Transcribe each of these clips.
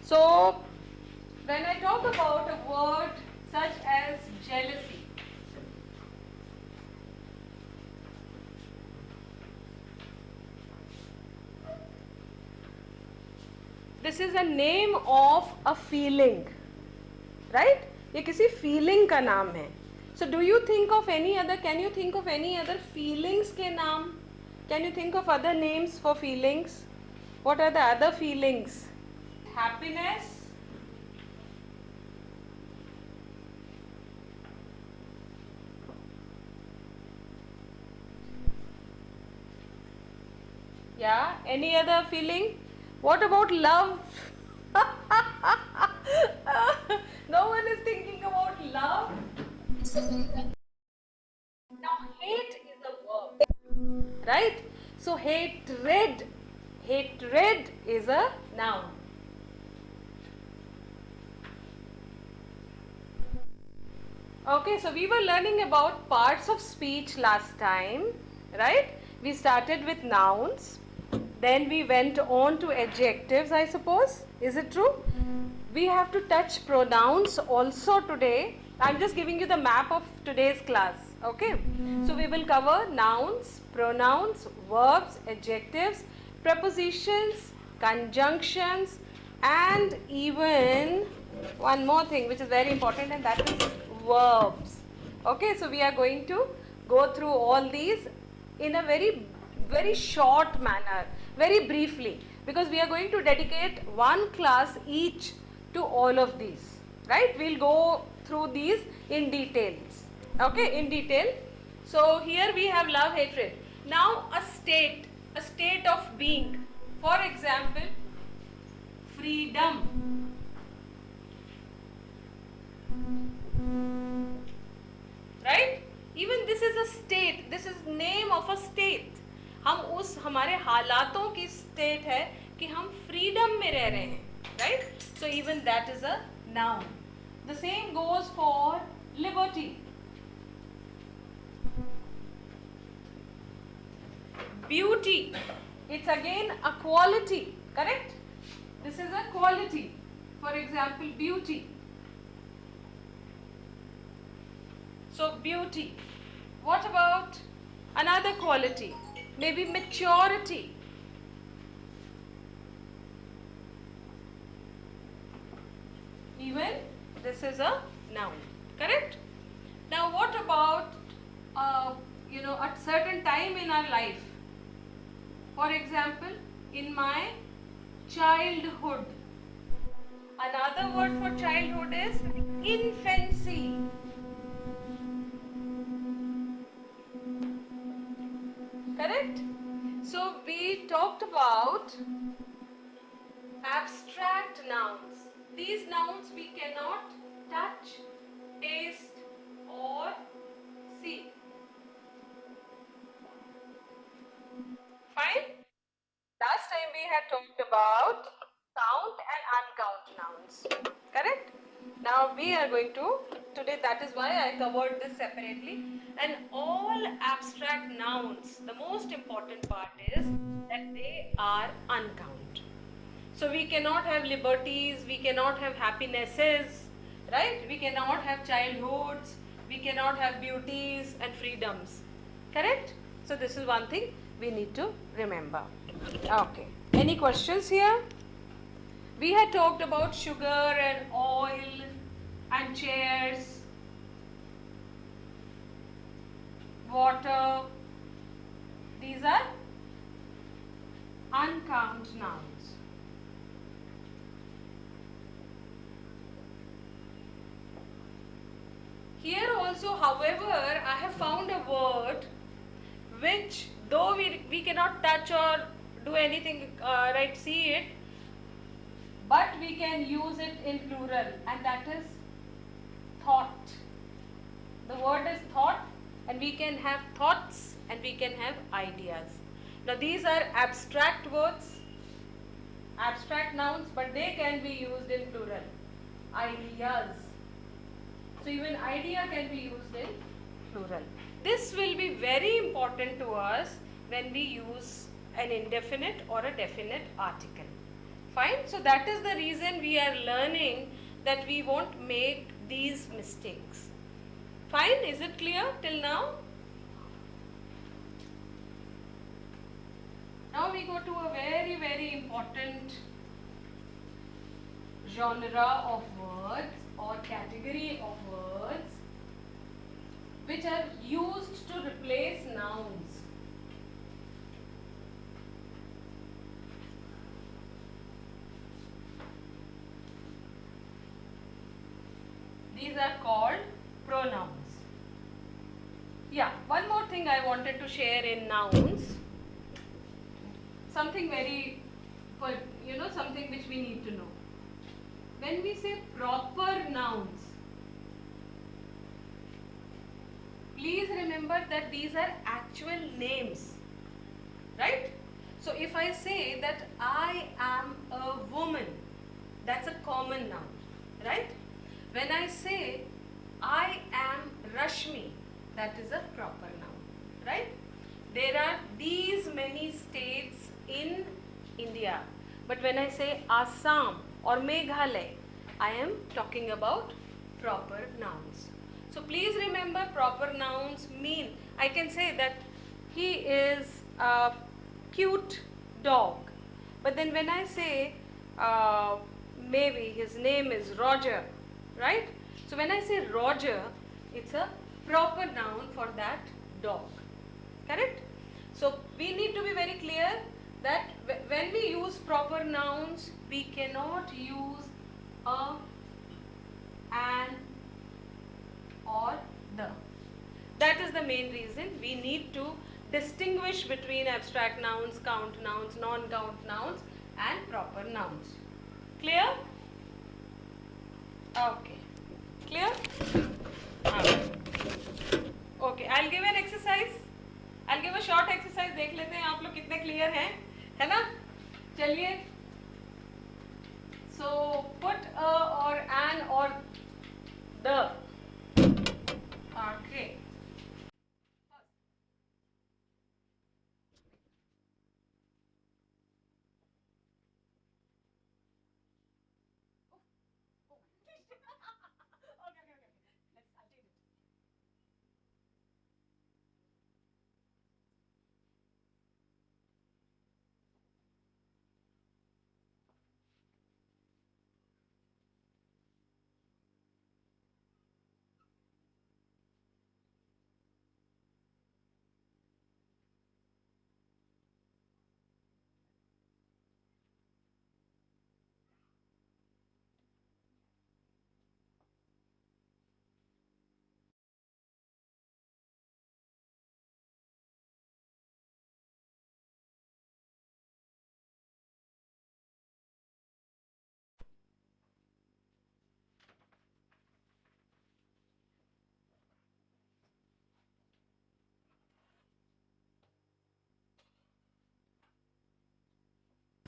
So when I talk about a word such as jealousy, this is a name of a feeling, right? ये किसी feeling का नाम है. So do you think of any other, can you think of any other feelings के नाम? Can you think of other names for feelings? What are the other feelings? Happiness, yeah, any other feeling? What about love? No one is thinking about love. Now hate is a verb, right? So hatred is a noun. Okay, so we were learning about parts of speech last time, right? We started with nouns, then we went on to adjectives, I suppose. Is it true? We have to touch pronouns also today. I'm just giving you the map of today's class, okay? So we will cover nouns, pronouns, verbs, adjectives, prepositions, conjunctions, and even one more thing which is very important, and that is verbs. Okay, so we are going to go through all these in a very short manner, very briefly, because we are going to dedicate one class each to all of these, right? We'll go through these in details, okay, in detail. So here we have love, hatred. Now a state of being. For example, freedom, right? Even this is a state, this is name of a state. हम उस हमारे हालातों की state है कि हम freedom में रह रहे हैं, right? So even that is a noun. The same goes for liberty. Beauty, it's again a quality, correct? This is a quality. For example, beauty. So beauty. What about another quality? Maybe maturity. Even this is a noun, correct? Now what about a certain time in our life? For example, in my childhood. Another word for childhood is infancy. Correct? So we talked about abstract nouns. These nouns we cannot touch, taste or see. Fine? Last time we had talked about count and uncount nouns. Correct? Now we are going to, today that is why I covered this separately. And all abstract nouns, the most important part is that they are uncount. So we cannot have liberties, we cannot have happinesses, right? We cannot have childhoods, we cannot have beauties and freedoms. Correct? So this is one thing we need to remember. Okay. Any questions here? We had talked about sugar and oil and chairs, water. These are uncount nouns. Here also, however, I have found a word which, though we cannot touch or do anything, right, see it, but we can use it in plural, and that is thought. The word is thought, and we can have thoughts and we can have ideas. Now these are abstract words, abstract nouns, but they can be used in plural. Ideas. So even idea can be used in plural. This will be very important to us when we use an indefinite or a definite article. Fine. So that is the reason we are learning that we won't make these mistakes. Fine. Is it clear till now? Now we go to a very, very important genre of words or category of words which are used to replace nouns. These are called pronouns. Yeah, one more thing I wanted to share in nouns. Something very, something which we need to know. When we say proper nouns, please remember that these are actual names, right? So if I say that I am a woman, that's a common noun, right? When I say I am Rashmi, that is a proper noun, right? There are these many states in India, but when I say Assam or Meghalaya, I am talking about proper nouns. So please remember, proper nouns mean, I can say that he is a cute dog, but then when I say maybe his name is Roger, right? So when I say Roger, it's a proper noun for that dog, correct? So we need to be very clear that when we use proper nouns, we cannot use a, an or the. That is the main reason we need to distinguish between abstract nouns, count nouns, non-count nouns and proper nouns. Clear? Okay. Clear? Okay, I'll give an exercise. I'll give a short exercise. देख लेते हैं आप लोग कितने clear हैं, है ना? चलिए. So put a or an or the. Okay.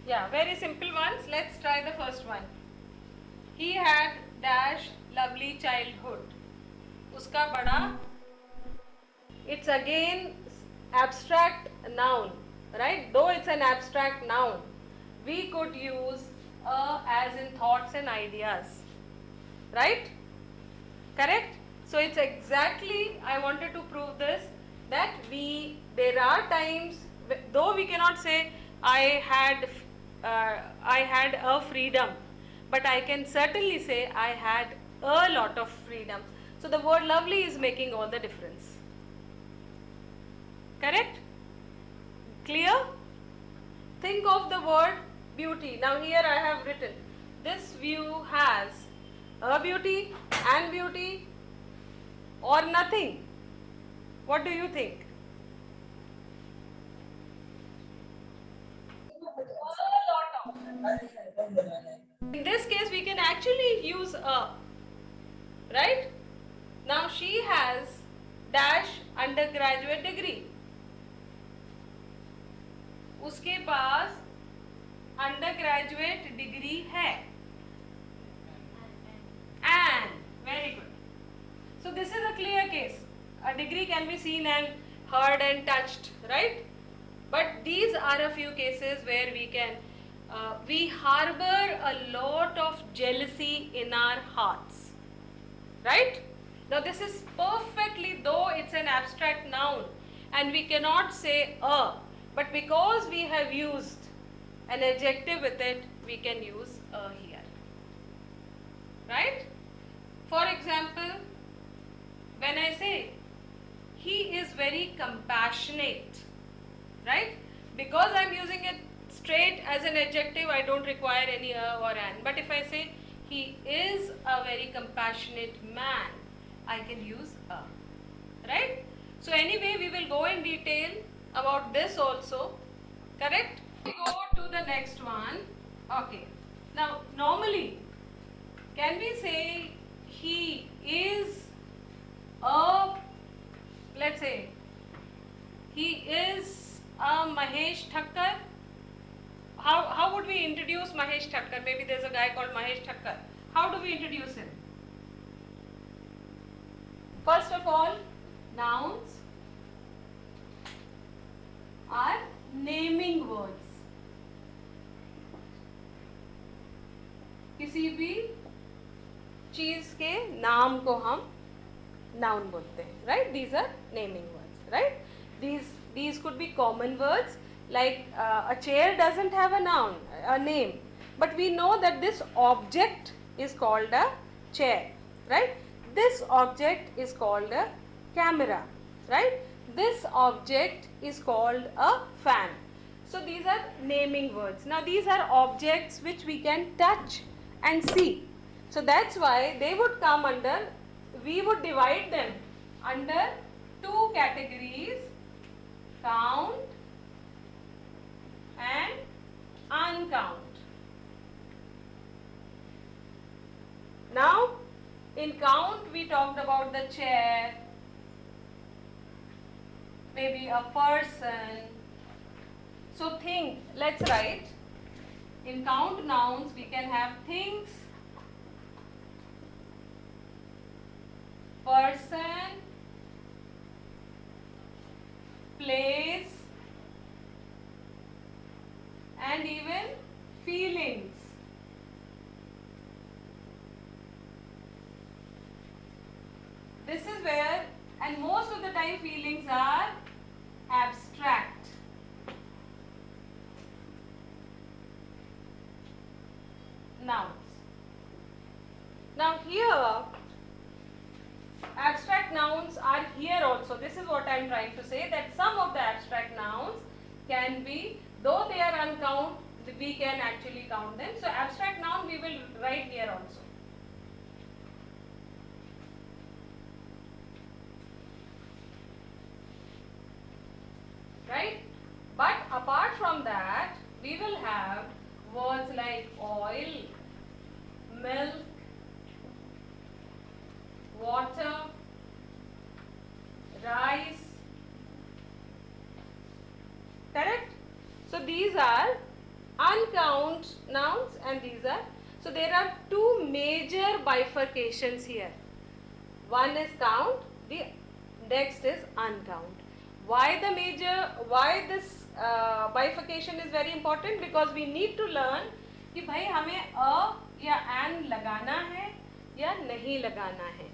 Yeah, very simple ones. Let's try the first one. He had dash lovely childhood. Uska bada. It's again abstract noun, right? Though it's an abstract noun, we could use as in thoughts and ideas, right? Correct? So it's exactly, I wanted to prove this, that there are times, though we cannot say I had a freedom, but I can certainly say I had a lot of freedom. So the word lovely is making all the difference. Correct? Clear? Think of the word beauty. Now here I have written, this view has a beauty, an beauty, or nothing. What do you think? In this case, we can actually use a, right? Now she has dash undergraduate degree. उसके पास undergraduate degree है. And very good. So this is a clear case. A degree can be seen and heard and touched, right? But these are a few cases where we can we harbor a lot of jealousy in our hearts, right? Now this is perfectly, though it's an abstract noun and we cannot say a, but because we have used an adjective with it, we can use a here, right? For example, when I say he is very compassionate, right? Because I am using it straight as an adjective, I don't require any a or an. But if I say he is a very compassionate man, I can use a, right? So anyway, we will go in detail about this also, correct? We go to the next one. Okay. Now, normally, can we say he is a, let's say, he is a Mahesh Thakkar? How would we introduce Mahesh Thakkar? Maybe there's a guy called Mahesh Thakkar. How do we introduce him? First of all, nouns are naming words. किसी भी चीज के नाम को हम noun बोलते हैं, right? These are naming words, right? These could be common words, like a chair doesn't have a noun, a name, but we know that this object is called a chair, right? This object is called a camera, right? This object is called a fan. So these are naming words. Now these are objects which we can touch and see. So that's why they would come under, we would divide them under two categories, count and uncount. Now in count we talked about the chair, maybe a person. So think, let's write, in count nouns we can have things, person, place, and even feelings. This is where, and most of the time feelings are abstract. Nouns. Now here, abstract nouns are here also. This is what I am trying to say, that some of the abstract nouns can be, though they are uncount, we can actually count them. So abstract noun we will write here also. Right? But apart from that, we will have words like oil, milk, water, rice, correct? So these are uncount nouns and these are, so there are two major bifurcations here. One is count, the next is uncount. Why this bifurcation is very important? Because we need to learn कि भाई हमें a या an लगाना है या नहीं लगाना है.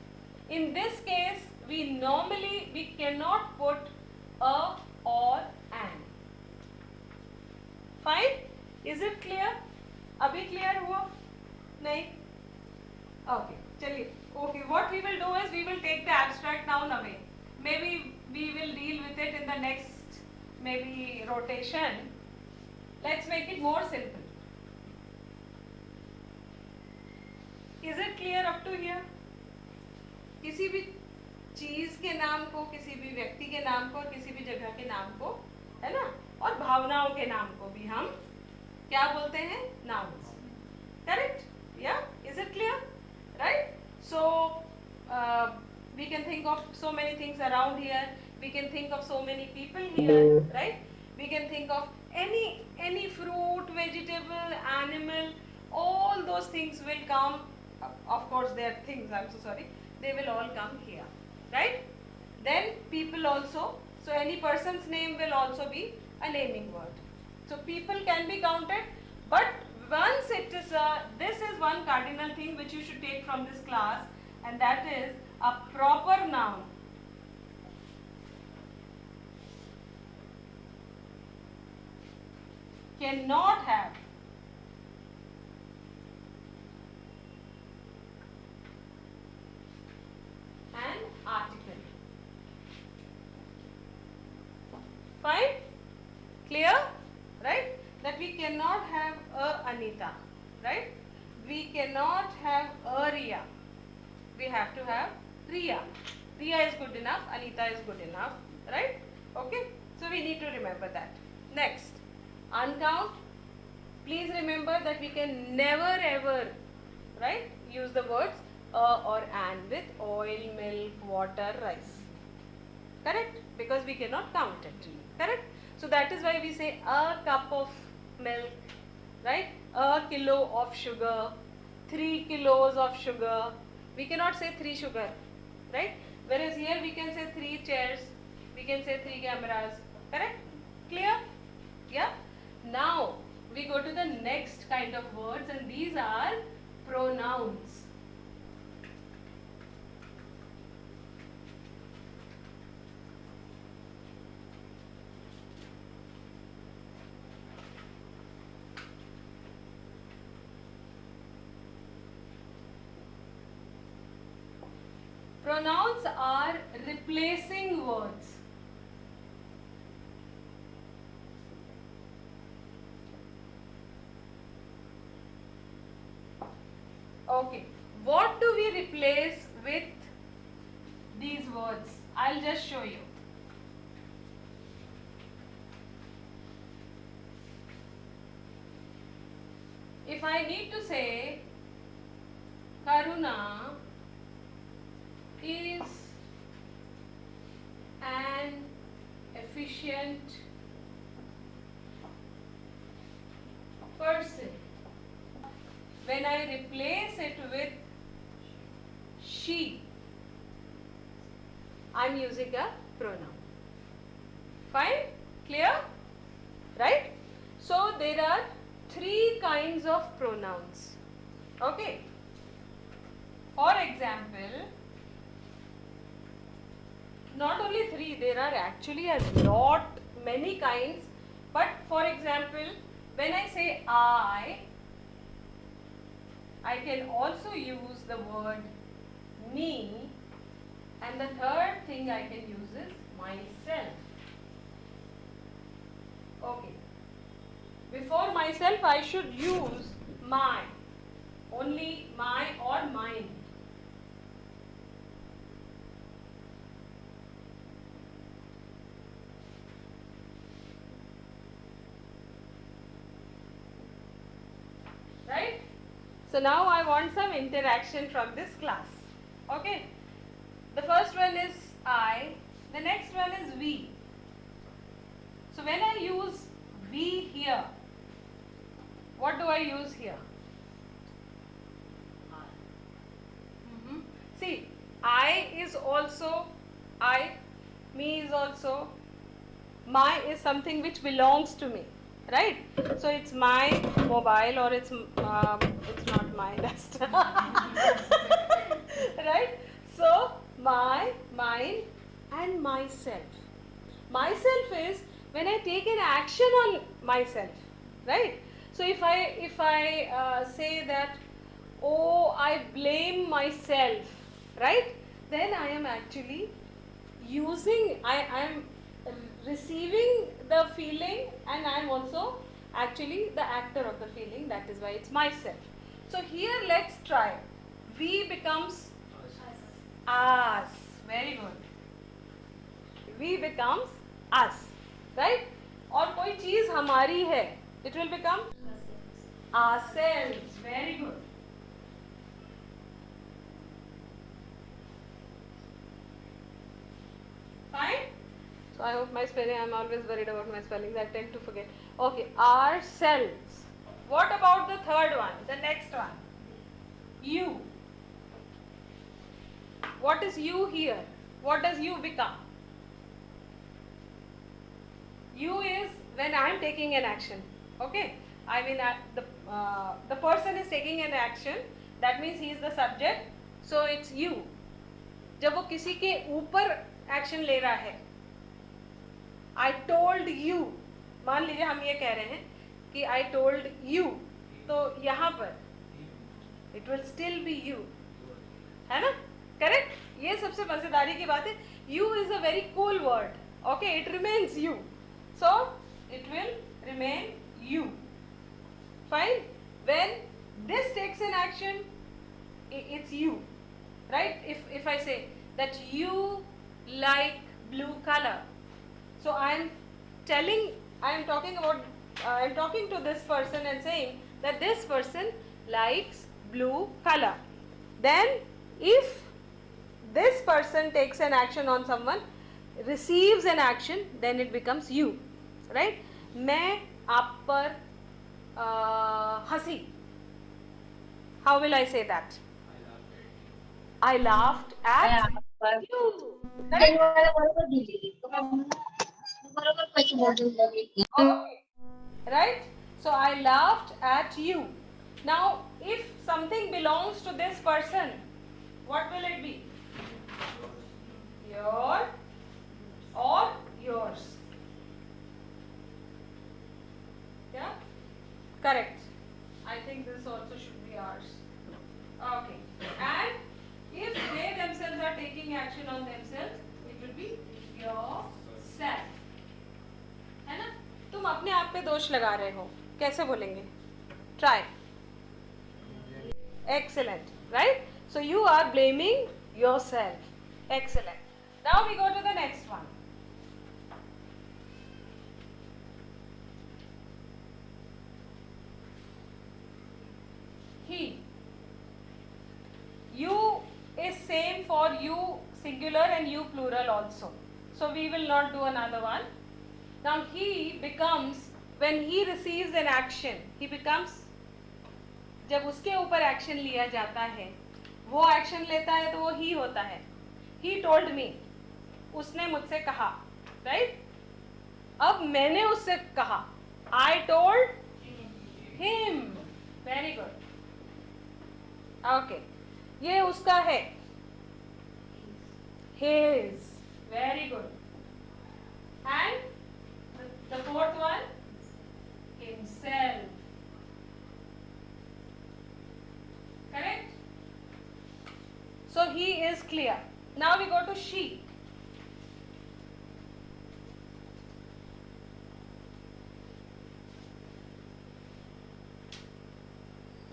In this case, we cannot put a or an. Fine? Is it clear? अभी clear हुआ? नहीं? Okay, चलिए. Okay, what we will do is we will take the abstract noun away. Maybe we will deal with it in the next maybe rotation. Let's make it more simple. Is it clear up to here? किसी भी चीज के नाम को, किसी भी व्यक्ति के नाम को, किसी भी जगह के नाम को, है ना, और भावनाओं के नाम को भी हम क्या बोलते हैं? Nouns. Correct? Yeah? Is it clear? Right? So we can think of so many things around here. We can think of so many people here, right? We can think of any fruit, vegetable, animal. All those things will come. Of course, they are things. I'm so sorry. They will all come here, right? Then people also. So any person's name will also be a naming word. So people can be counted, but one cardinal thing which you should take from this class, and that is a proper noun cannot have an article. Fine? Clear? Right? That we cannot have a Anita. Right? We cannot have a Riya. We have to have Riya. Riya is good enough. Anita is good enough. Right? Okay? So we need to remember that. Next, uncount. Please remember that we can never ever, right, use the words or an with oil, milk, water, rice. Correct? Because we cannot count it. Correct? So that is why we say a cup of milk, right? A kilo of sugar, 3 kilos of sugar. We cannot say 3 sugar, right? Whereas here we can say 3 chairs, we can say 3 cameras. Correct? Clear? Yeah? Now we go to the next kind of words, and these are pronouns. Pronouns are replacing words. Okay, what do we replace with these words? I'll just show you. If I need to say Karuna is an efficient person, when I replace it with she, I am using a pronoun. Fine? Clear? Right? So there are 3 kinds of pronouns. Okay? For example, not only 3, there are actually a lot, many kinds. But for example, when I say I can also use the word me, and the third thing I can use is myself. Okay. Before myself, I should use my, only my or mine. Right? So now I want some interaction from this class. Okay? The first one is I, the next one is we. So when I use we here, what do I use here? See, I is also I, me is also, my is something which belongs to me, right? So it's my mobile, or it's not my dust, right? So my, mine, and myself. Myself is when I take an action on myself, right? So if I say that, oh, I blame myself, right? Then I am actually using, I am receiving the feeling, and I am also actually the actor of the feeling. That is why it's myself. So here let's try. We becomes us. Very good. We becomes us, right? और कोई चीज हमारी है, it will become ourselves. Very good. Fine. So I hope my spelling, I'm always worried about my spellings, I tend to forget. Okay, ourselves. What about the third one, the next one? You. What is you here? What does you become? You is when I am taking an action. Okay, I mean the person is taking an action, that means he is the subject, so it's you. जब वो किसी के ऊपर action ले रहा है, I told you, मान लीजिए हम ये कह रहे हैं कि I told you, तो यहाँ पर it will still be you, है ना? करेक्ट? ये सबसे मजेदारी की बात है. You is a very cool word. Okay, it remains you, so it will remain you. Fine. When this takes an action, it's you, right? If I say that you like blue color, so I am talking to this person and saying that this person likes blue color. Then if this person takes an action on someone, receives an action, then it becomes you, right? मैं आप पर हंसी. How will I say that? I laughed at you. Right? Okay. Right? So I laughed at you. Now, if something belongs to this person, what will it be? Your or yours. Yeah? Correct. I think this also should be ours. Okay. And if they themselves are taking action on themselves, it will be yourself. है ना? तुम अपने आप पे दोष लगा रहे हो. कैसे बोलेंगे? Try. Excellent. Right? So you are blaming yourself. Excellent. Now we go to the next one. He. You is same for you singular and you plural also. So we will not do another one. Now he becomes, when he receives an action, he becomes, जब उसके ऊपर action लिया जाता है, वो action लेता है तो वो ही होता है. He told me, उसने मुझसे कहा, right? अब मैंने उससे कहा, I told him. Very good. Okay. ये उसका है, his. Very good. And the fourth one, himself. Correct? So he is clear. Now we go to she.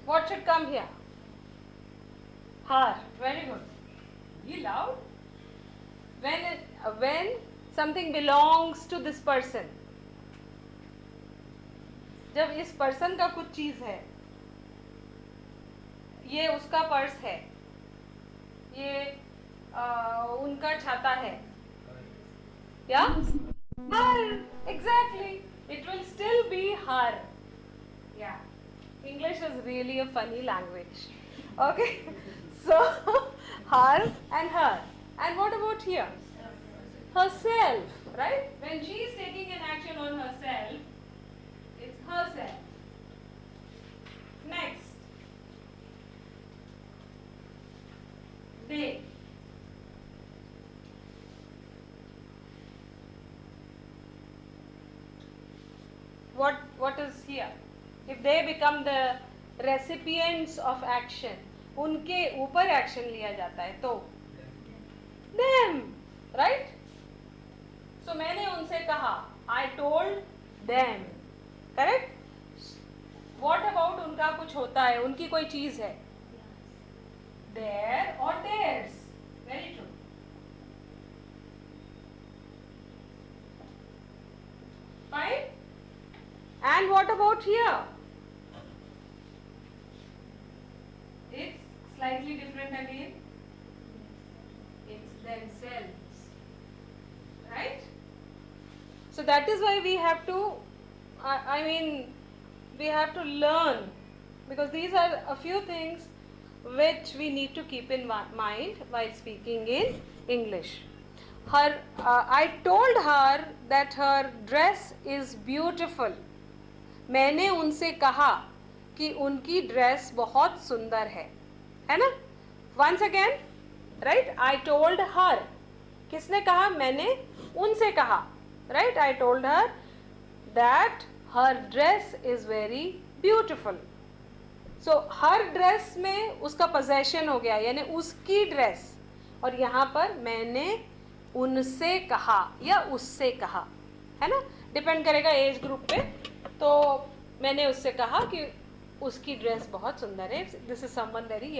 What should come here? Her. Very good. Be loud. When something belongs to this person, जब इस person का कुछ चीज है, ये उसका purse है, ये उनका छाता है, yeah? Her. Exactly. It will still be her. Yeah. English is really a funny language. Okay. So her and her. And what about here? Herself, right? When she is taking an action on herself, it's herself. Next. They. What is here? If they become the recipients of action, उनके ऊपर action लिया जाता है तो them, right? So मैंने उनसे कहा, I told them. Correct? What about उनका कुछ होता है, उनकी कोई चीज है? Their or theirs. Very true. Fine? And what about here? It's slightly different again. It's themselves. Right? So that is why we have to, we have to learn, because these are a few things which we need to keep in mind while speaking in English. I told her that her dress is beautiful. मैंने उनसे कहा कि उनकी dress बहुत सुंदर है ना. Once again, right, I told her. किसने कहा? मैंने उनसे कहा. Right, I told her that her dress is very beautiful. So her dress में उसका पोजेशन हो गया, यानी उसकी ड्रेस. और यहाँ पर मैंने उनसे कहा या उससे कहा, है ना, डिपेंड करेगा एज ग्रुप पे. तो मैंने उससे कहा कि उसकी ड्रेस बहुत सुंदर है. This is someone very